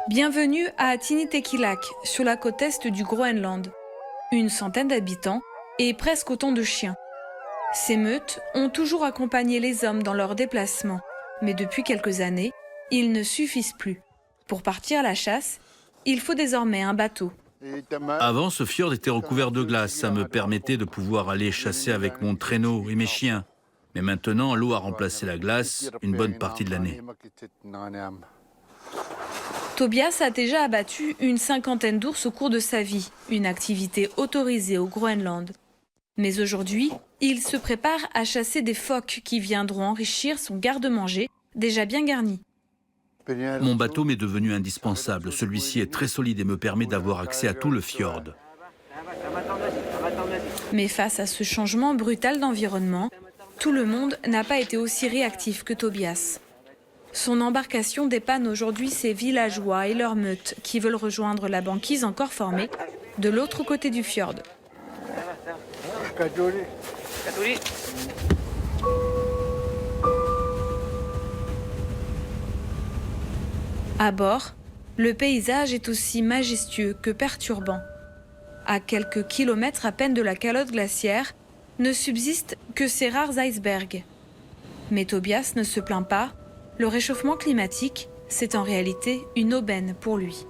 Bienvenue à Tinitekilak, sur la côte est du Groenland. Une centaine d'habitants et presque autant de chiens. Ces meutes ont toujours accompagné les hommes dans leurs déplacements, mais depuis quelques années, ils ne suffisent plus. Pour partir à la chasse, il faut désormais un bateau. Avant, ce fjord était recouvert de glace. Ça me permettait de pouvoir aller chasser avec mon traîneau et mes chiens. Mais maintenant, l'eau a remplacé la glace une bonne partie de l'année. Tobias a déjà abattu une cinquantaine d'ours au cours de sa vie, une activité autorisée au Groenland. Mais aujourd'hui, il se prépare à chasser des phoques qui viendront enrichir son garde-manger déjà bien garni. Mon bateau m'est devenu indispensable. Celui-ci est très solide et me permet d'avoir accès à tout le fjord. Mais face à ce changement brutal d'environnement, tout le monde n'a pas été aussi réactif que Tobias. Son embarcation dépanne aujourd'hui ses villageois et leurs meutes qui veulent rejoindre la banquise encore formée de l'autre côté du fjord. À bord, le paysage est aussi majestueux que perturbant. À quelques kilomètres à peine de la calotte glaciaire, ne subsistent que ces rares icebergs. Mais Tobias ne se plaint pas. Le réchauffement climatique, c'est en réalité une aubaine pour lui.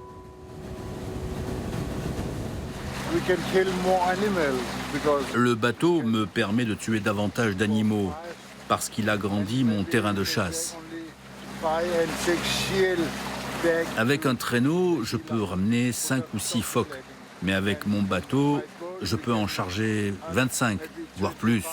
Le bateau me permet de tuer davantage d'animaux parce qu'il agrandit mon terrain de chasse. Avec un traîneau, je peux ramener 5 ou 6 phoques. Mais avec mon bateau, je peux en charger 25, voire plus.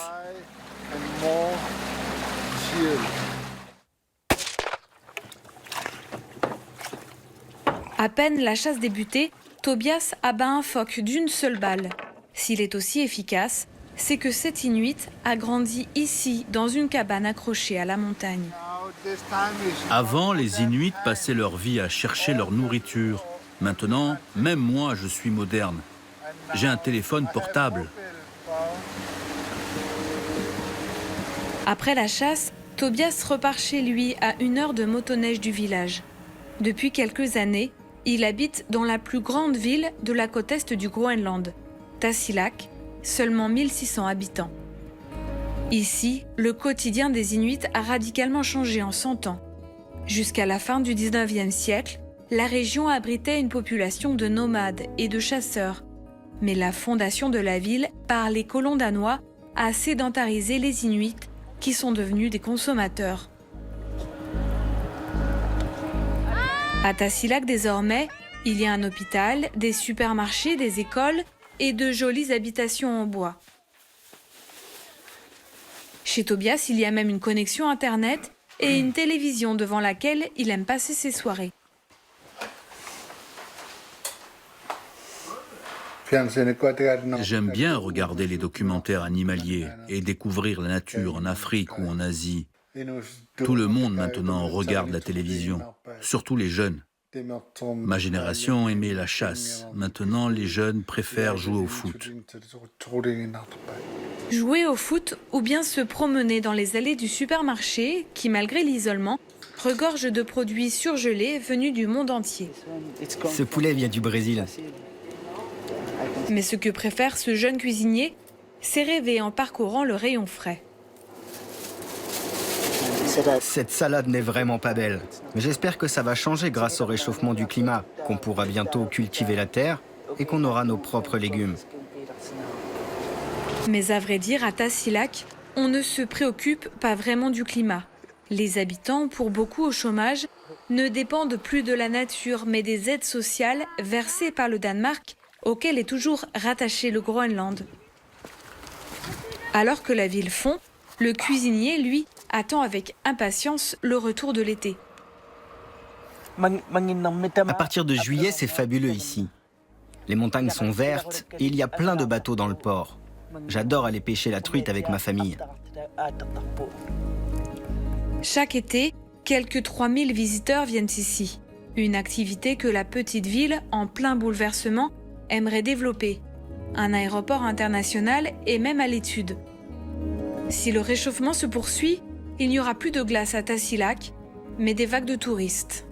À peine la chasse débutée, Tobias abat un phoque d'une seule balle. S'il est aussi efficace, c'est que cet Inuit a grandi ici, dans une cabane accrochée à la montagne. Avant, les Inuits passaient leur vie à chercher leur nourriture. Maintenant, même moi, je suis moderne. J'ai un téléphone portable. Après la chasse, Tobias repart chez lui à 1 heure de motoneige du village. Depuis quelques années, il habite dans la plus grande ville de la côte est du Groenland, Tasiilaq, seulement 1600 habitants. Ici, le quotidien des Inuits a radicalement changé en 100 ans. Jusqu'à la fin du 19e siècle, la région abritait une population de nomades et de chasseurs. Mais la fondation de la ville par les colons danois a sédentarisé les Inuits qui sont devenus des consommateurs. À Tasiilaq désormais, il y a un hôpital, des supermarchés, des écoles et de jolies habitations en bois. Chez Tobias, il y a même une connexion Internet et une télévision devant laquelle il aime passer ses soirées. J'aime bien regarder les documentaires animaliers et découvrir la nature en Afrique ou en Asie. Tout le monde maintenant regarde la télévision, surtout les jeunes. Ma génération aimait la chasse. Maintenant, les jeunes préfèrent jouer au foot. Jouer au foot ou bien se promener dans les allées du supermarché qui, malgré l'isolement, regorge de produits surgelés venus du monde entier. Ce poulet vient du Brésil. Mais ce que préfère ce jeune cuisinier, c'est rêver en parcourant le rayon frais. Cette salade n'est vraiment pas belle. Mais j'espère que ça va changer grâce au réchauffement du climat, qu'on pourra bientôt cultiver la terre et qu'on aura nos propres légumes. Mais à vrai dire, à Tasiilaq, on ne se préoccupe pas vraiment du climat. Les habitants, pour beaucoup au chômage, ne dépendent plus de la nature, mais des aides sociales versées par le Danemark, auquel est toujours rattaché le Groenland. Alors que la ville fond, le cuisinier, lui, attend avec impatience le retour de l'été. À partir de juillet, c'est fabuleux ici. Les montagnes sont vertes et il y a plein de bateaux dans le port. J'adore aller pêcher la truite avec ma famille. Chaque été, quelques 3000 visiteurs viennent ici. Une activité que la petite ville, en plein bouleversement, aimerait développer. Un aéroport international est même à l'étude. Si le réchauffement se poursuit, il n'y aura plus de glace à Tasiilaq, mais des vagues de touristes.